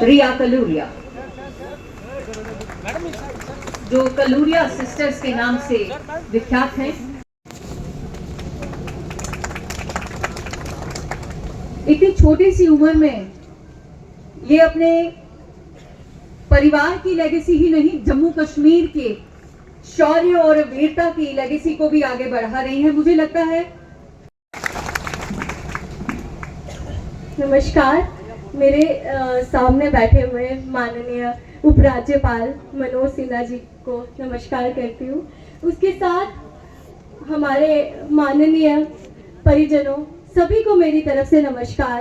रिया कलूरिया, जो कलूरिया सिस्टर्स के नाम से विख्यात हैं। इतनी छोटी सी उम्र में ये अपने परिवार की लेगेसी ही नहीं, जम्मू कश्मीर के शौर्य और वीरता की लेगेसी को भी आगे बढ़ा रही है। मुझे लगता है। नमस्कार, मेरे सामने बैठे हुए माननीय उपराज्यपाल मनोज सिन्हा जी को नमस्कार करती हूँ। उसके साथ हमारे माननीय परिजनों सभी को मेरी तरफ से नमस्कार।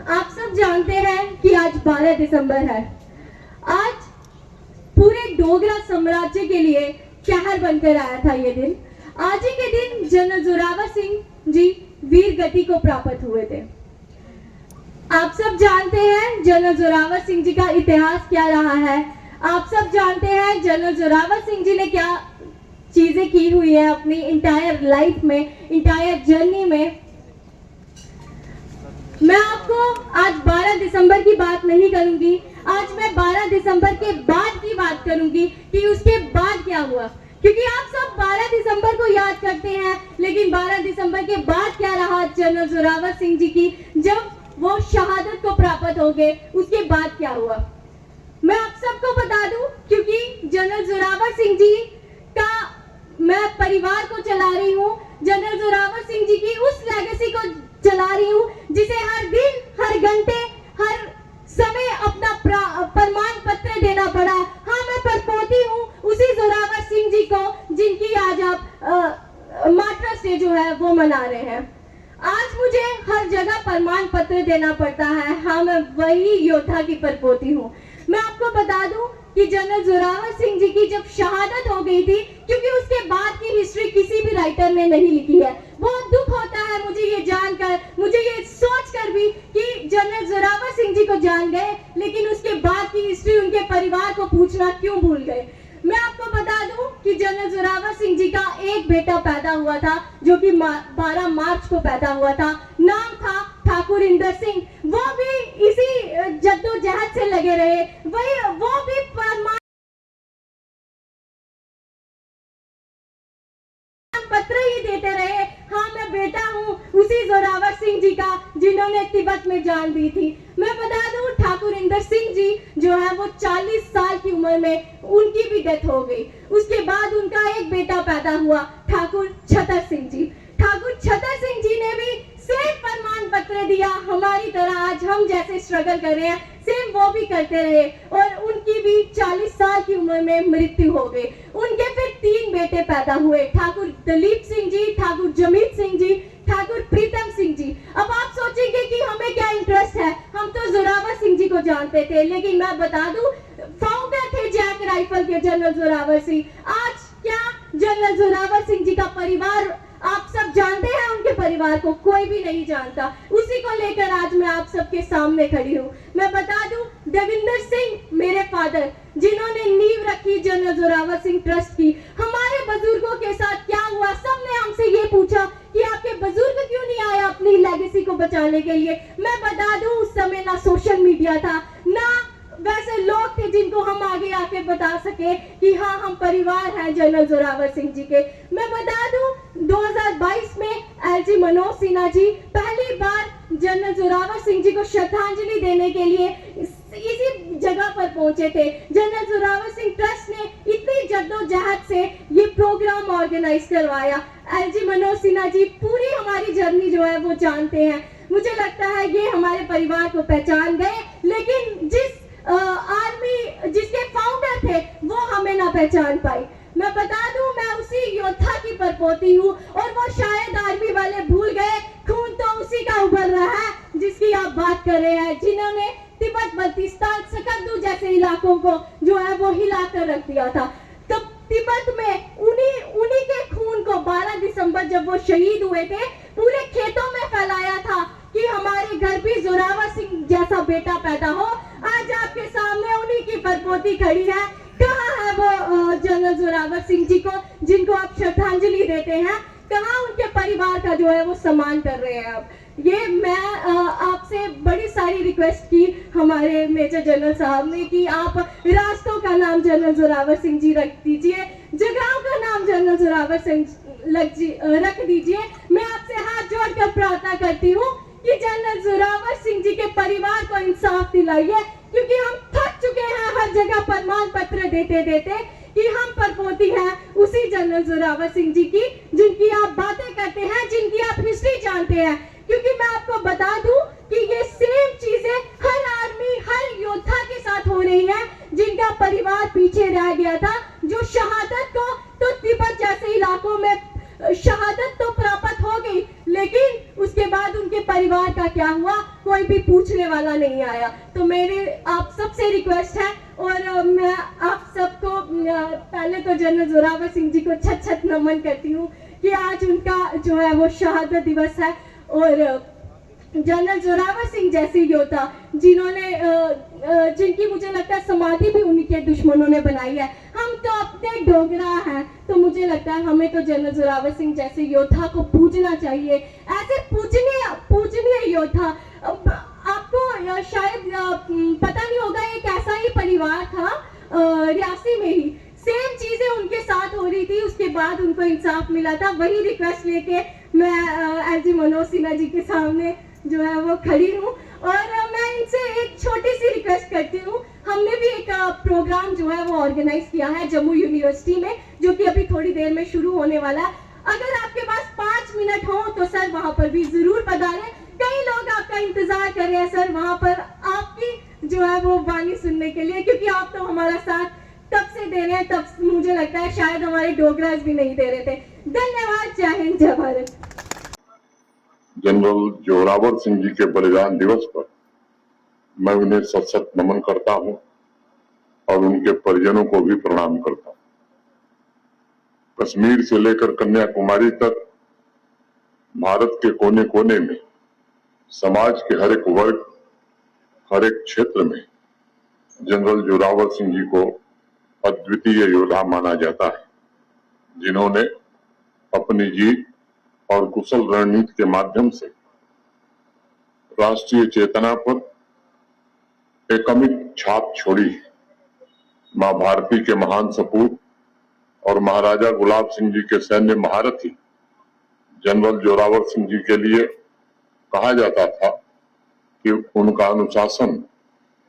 आप सब जानते हैं कि आज 12 दिसंबर है। आज पूरे डोगरा साम्राज्य के लिए कहर बनकर आया था ये दिन। आज ही के दिन जनरल जोरावर सिंह जी वीर गति को प्राप्त हुए थे। आप सब जानते हैं जनरल जोरावर सिंह जी का इतिहास क्या रहा है। आप सब जानते हैं जनरल जोरावर सिंह जी ने क्या चीजें की हुई है अपनी इंटायर लाइफ में, इंटायर जर्नी में। मैं आपको आज 12 दिसंबर की बात नहीं करूंगी। आज मैं 12 दिसंबर के बाद की बात करूंगी कि उसके बाद क्या हुआ, क्योंकि आप सब 12 दिसंबर को याद करते हैं, लेकिन 12 दिसंबर के बाद क्या रहा जनरल जोरावर सिंह जी की, जब वो शहादत को प्राप्त हो गए, उसके बाद क्या हुआ मैं आप सबको बता दूं। क्योंकि जनरल जोरावर सिंह जी का मैं परिवार को चला रही हूँ, जनरल जोरावर सिंह जी की उस लेगेसी को चला रही हूँ जिसे हर दिन, हर घंटे, हर समय अपना प्रमाण पत्र देना पड़ा। हाँ, मैं परपोती हूँ उसी जोरावर सिंह जी को जिनकी आज आप मार्टर्स डे जो है वो मना रहे हैं। आज मुझे हर जगह प्रमाण पत्र देना पड़ता है। हाँ, मैं वही योद्धा की परपोती हूँ। मैं आपको बता दूं कि जनरल जोरावर सिंह जी की जब शहादत हो गई थी, क्योंकि उसके बाद की हिस्ट्री किसी भी राइटर ने नहीं लिखी है। बहुत दुख होता है मुझे ये जानकर, मुझे ये सोचकर भी कि जनरल जोरावर सिंह जी को जान गए, लेकिन उसके बाद की हिस्ट्री उनके परिवार को पूछना क्यों भूल गए। मैं आपको बता दूं कि जनरल जोरावर सिंह जी का एक बेटा पैदा हुआ था, जो कि 12 मार्च को पैदा हुआ था। नाम था ठाकुर इंदर सिंह। वो भी इसी जद्दोजहद से लगे रहे, वो भी पत्र ही देते रहे। हाँ, मैं बेटा हूँ उसी जोरावर सिंह जी का जिन्होंने तिब्बत में जान दी थी। मैं बता दूं ठाकुर इंदर सिंह जी जो है वो 40 साल की उम्र में उनकी भी डेथ हो गई। उसके बाद उनका एक बेटा पैदा हुआ, ठाकुर छतर सिंह जी। ठाकुर छतर सिंह जी ने भी सेम प्रमाण पत्र दिया, हमारी तरह आज हम जैसे स्ट्रगल कर रहे हैं सेम वो भी करते रहे, और उनकी भी 40 साल की उम्र में मृत्यु हो गई। उनके फिर 3 बेटे पैदा हुए, ठाकुर दलीप सिंह जी, ठाकुर जमीत सिंह जी, ठाकुर प्रीतम सिंह जी। अब आप सोचेंगे कि हमें क्या इंटरेस्ट है, हम तो जोरावर सिंह जी को जानते थे, लेकिन मैं बता दूं फाउंडर थे जैक राइफल के जनरल जोरावर सिंह। आज क्या जनरल जोरावर सिंह जी का परिवार आप सब जानते हैं, उनके परिवार को कोई भी नहीं जानता। उसी को लेकर आज मैं आप सबके सामने खड़ी हूँ। मैं बता दूं देविंदर सिंह मेरे फादर, जिन्होंने नींव रखी जनरल जोरावर सिंह ट्रस्ट की। हमारे बुजुर्गों के साथ क्या हुआ, सबने हमसे ये पूछा कि आपके बुजुर्ग क्यों नहीं आए अपनी लेगेसी को बचाने के लिए। मैं बता दूं उस समय ना सोशल मीडिया था, ना वैसे लोग थे जिनको हम आगे आके बता सके कि हाँ हम परिवार हैं जनरल जोरावर सिंह जी के। मैं बता दूं 2022 में एलजी मनोज सिन्हा जी पहली बार जनरल जोरावर सिंह जी को श्रद्धांजलि देने के लिए इसी जगह पर पहुंचे थे। जनरल जोरावर सिंह ट्रस्ट ने इतनी जद्दोजहद से ये प्रोग्राम ऑर्गेनाइज करवाया। एलजी मनोज सिन्हा जी पूरी हमारी जर्नी जो है वो जानते हैं। मुझे लगता है ये हमारे परिवार को पहचान गए, लेकिन जिस आर्मी जिसके फाउंडर थे वो हमें ना पहचान पाई। मैं बता दूं मैं उसी योद्धा की परपोती हूँ, और वो शायद आर्मी वाले भूल गए, खून तो उसी का उबल रहा है जिसकी आप बात कर रहे हैं, जिन्होंने तिब्बत बल्तिस्तान सकद्दू जैसे इलाकों को जो है वो हिला कर रख दिया था। तो तिब्बत में उन्हीं के खून को 12 दिसंबर जब वो शहीद हुए थे, पूरे खेतों में फैलाया था कि हमारे घर भी जोरावर सिंह जैसा बेटा पैदा हो। आज आपके सामने उन्हीं की परपोती खड़ी है। कहाँ है वो जनरल जोरावर सिंह जी को जिनको आप श्रद्धांजलि देते हैं, कहाँ उनके परिवार का जो है वो सम्मान कर रहे हैं आप। ये मैं आपसे बड़ी सारी रिक्वेस्ट की हमारे मेजर जनरल साहब ने कि आप रास्तों का नाम जनरल जोरावर सिंह जी रख दीजिए, जगहों का नाम जनरल जोरावर सिंह रख दीजिए। मैं आपसे हाथ जोड़कर प्रार्थना करती हूँ कि जनरल जोरावर सिंह जी के परिवार को इंसाफ दिलाइए, क्योंकि हम थक चुके हैं हर जगह प्रमाण पत्र देते देते कि हम पर पोती है उसी जनरल जोरावर सिंह जी की, जिनकी आप बातें करते हैं, जिनकी आप हिस्ट्री जानते हैं। क्योंकि मैं आपको बता दूं कि ये सेम चीजें हर आर्मी, हर योद्धा के साथ हो रही है जिनका परिवार पीछे रह गया था, जो शहादत को तो तिब्बत जैसे इलाकों में शहादत तो प्राप्त हो गई, लेकिन उसके बाद उनके परिवार का क्या हुआ कोई भी पूछने वाला नहीं आया। तो मेरे आप सबसे रिक्वेस्ट है, और मैं आप सबको पहले तो जनरल जोरावर सिंह जी को छत छत नमन करती हूँ कि आज उनका जो है वो शहादत दिवस है। और जनरल जोरावर सिंह जैसे योद्धा जिन्होंने जिनकी मुझे लगता है समाधि भी उनके दुश्मनों ने बनाई है। हम तो अपने डोगरा हैं, तो मुझे लगता है हमें तो जनरल जोरावर सिंह जैसे योद्धा को पूजना चाहिए। ऐसे पूजनीय योद्धा, आपको शायद पता नहीं होगा, एक ऐसा ही परिवार था रियासी में ही, सेम चीजें उनके साथ हो रही थी, उसके बाद उनको इंसाफ मिला था। वही रिक्वेस्ट लेके मैं एलजी मनोज सिन्हा जी के सामने जो है वो खड़ी हूँ, और मैं इनसे एक छोटी सी रिक्वेस्ट करती हूँ। हमने भी एक प्रोग्राम जो है वो ऑर्गेनाइज किया है जम्मू यूनिवर्सिटी में, जो कि अभी थोड़ी देर में शुरू होने वाला है। अगर आपके पास 5 मिनट हो तो सर वहां पर भी जरूर पधारें। कई लोग आपका इंतजार कर रहे हैं सर वहां पर आपकी जो है वो वाणी सुनने के लिए, क्योंकि आप तो हमारा साथ तब से दे रहे हैं, तब मुझे लगता है शायद हमारे डोगराज भी नहीं दे रहे थे। धन्यवाद। जय हिंद, जय भारत। जनरल जोरावर सिंह जी के बलिदान दिवस पर मैं उन्हें सत सत नमन करता हूं और उनके परिजनों को भी प्रणाम करता हूं। कश्मीर से लेकर कन्याकुमारी तक भारत के कोने कोने में समाज के हर एक वर्ग, हर एक क्षेत्र में जनरल जोरावर सिंह जी को अद्वितीय योद्धा माना जाता है, जिन्होंने अपनी जीत और कुशल रणनीति के माध्यम से राष्ट्रीय चेतना पर एक अमिट छाप छोड़ी है। मां भारती के महान सपूत और महाराजा गुलाब सिंह जी के सैन्य महारथी जनरल जोरावर सिंह जी के लिए कहा जाता था कि उनका अनुशासन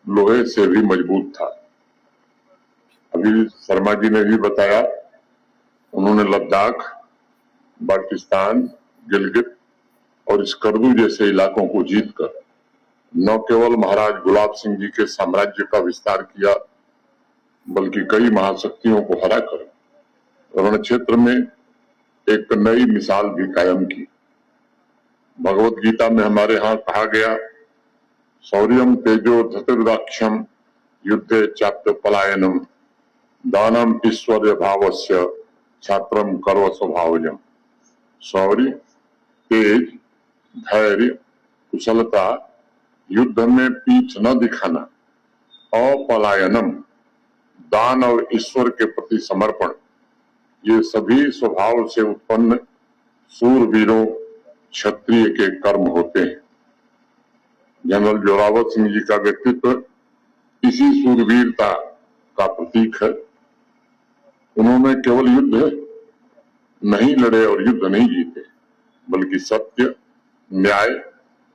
लोहे से भी मजबूत था। अभी शर्मा जी ने भी बताया, उन्होंने लद्दाख, पाकिस्तान, गिलगित और स्कर्दू जैसे इलाकों को जीतकर न केवल महाराज गुलाब सिंह जी के साम्राज्य का विस्तार किया, बल्कि कई महाशक्तियों को हराकर रण क्षेत्र में एक नई मिसाल भी कायम की। भगवत गीता में हमारे यहाँ कहा गया, शौर्यम तेजो धतिर्दाक्ष्यम युद्धे चाप्य पलायनम दानम ईश्वर्य भावस्य छात्रम कर्व स्वभावजम। शौर्य, तेज, धैर्य, कुशलता, युद्ध में पीछ न दिखाना, अपलायनम, दान और ईश्वर के प्रति समर्पण, ये सभी स्वभाव से उत्पन्न सूरवीरों क्षत्रिय के कर्म होते हैं। जनरल जोरावर सिंह जी का व्यक्तित्व इसी सूरवीरता का प्रतीक है। उन्होंने केवल युद्ध नहीं लड़े और युद्ध नहीं जीते, बल्कि सत्य, न्याय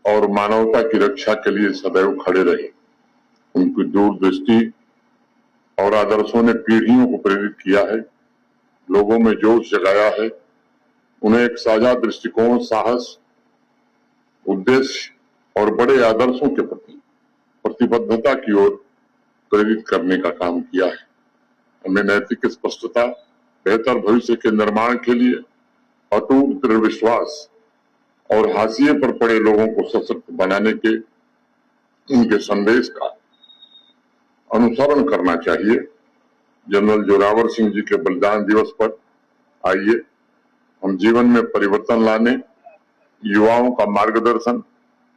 और मानवता की रक्षा के लिए सदैव खड़े रहे। उनकी दूरदृष्टि और आदर्शों ने पीढ़ियों को प्रेरित किया है, लोगों में जोश जगाया है, उन्हें एक साझा दृष्टिकोण, साहस, उद्देश्य और बड़े आदर्शों के प्रति प्रतिबद्धता की ओर प्रेरित करने का काम किया है। हमें नैतिक स्पष्टता, बेहतर भविष्य के निर्माण के लिए अटूट दृढ़ विश्वास और हाशिए पर पड़े लोगों को सशक्त बनाने के इनके संदेश का अनुसरण करना चाहिए। जनरल जोरावर सिंह जी के बलिदान दिवस पर आइए हम जीवन में परिवर्तन लाने, युवाओं का मार्गदर्शन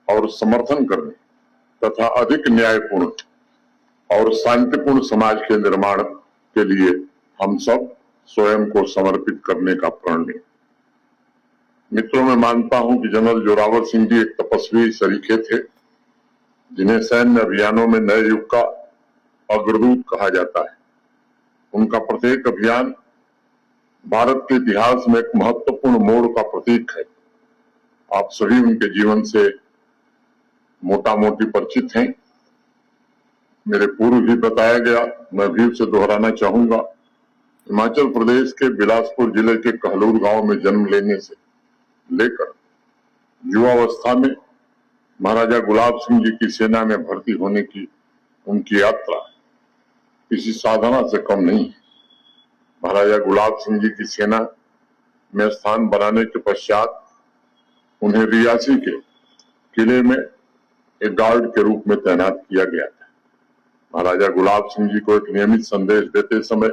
और समर्थन करने तथा अधिक न्यायपूर्ण और शांतिपूर्ण समाज के निर्माण के लिए हम सब स्वयं को समर्पित करने का प्रण लें। मित्रों, मैं मानता हूं कि जनरल जोरावर सिंह जी एक तपस्वी सरीखे थे, जिन्हें सैन्य अभियानों में नए युग का अग्रदूत कहा जाता है। उनका प्रत्येक अभियान भारत के इतिहास में एक महत्वपूर्ण मोड़ का प्रतीक है। आप सभी उनके जीवन से मोटा मोटी परिचित हैं। मेरे पूर्व भी बताया गया, मैं भी उसे दोहराना चाहूंगा। हिमाचल प्रदेश के बिलासपुर जिले के कहलूर गांव में जन्म लेने से लेकर युवावस्था में महाराजा गुलाब सिंह जी की सेना में भर्ती होने की उनकी यात्रा किसी साधना से कम नहीं है। महाराजा गुलाब सिंह जी की सेना में स्थान बनाने के पश्चात उन्हें रियासी के किले में एक गार्ड के रूप में तैनात किया गया था। महाराजा गुलाब सिंह जी को एक नियमित संदेश देते समय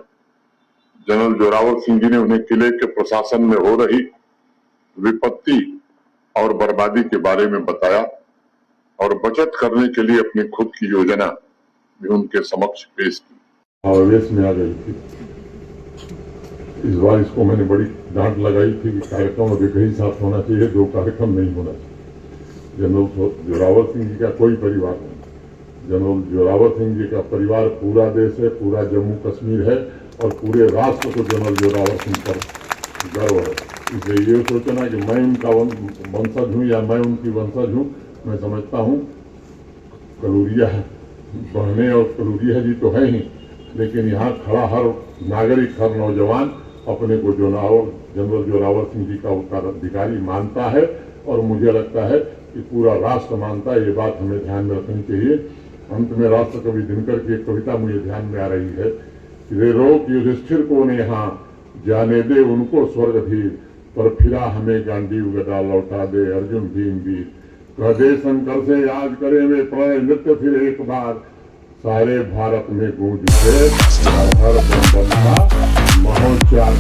जनरल जोरावर सिंह जी ने उन्हें किले के प्रशासन में हो रही विपत्ति और बर्बादी के बारे में बताया और बचत करने के लिए अपनी खुद की योजना भी उनके समक्ष पेश की। आवेश में आ गई थी। इस बार इसको मैंने बड़ी डांट लगाई थी कि कार्यक्रम अभी कहीं साथ होना चाहिए, दो कार्यक्रम नहीं होना चाहिए। जनरल जोरावर सिंह जी का कोई परिवार नहीं। जनरल जोरावर सिंह जी का परिवार पूरा देश है, पूरा जम्मू कश्मीर है और पूरे राष्ट्र को जनरल जोरावर सिंह पर गर्व है। इसलिए ये सोचना कि मैं उनका वंशज हूँ या मैं उनकी वंशज हूँ, मैं समझता हूँ कलूरिया बहने और कलूरिया जी तो है ही, लेकिन यहाँ खड़ा हर नागरिक, हर नौजवान अपने को जनरल जोरावर सिंह जी का उत्तराधिकारी मानता है और मुझे लगता है कि पूरा राष्ट्र मानता है। ये बात हमें ध्यान में रखनी चाहिए। अंत में राष्ट्र कवि दिनकर की एक कविता मुझे ध्यान में आ रही है कि रे रोक युधिष्ठिर को ने यहाँ जाने दे उनको स्वर्ग धीर, पर फिरा हमें गांडीव गदा लौटा दे अर्जुन भीम वीर। कह दे शंकर से याद करे वे प्रलय नृत्य फिर एक बार, सारे भारत में गूंज उठे हर बम बम का महोच्चार।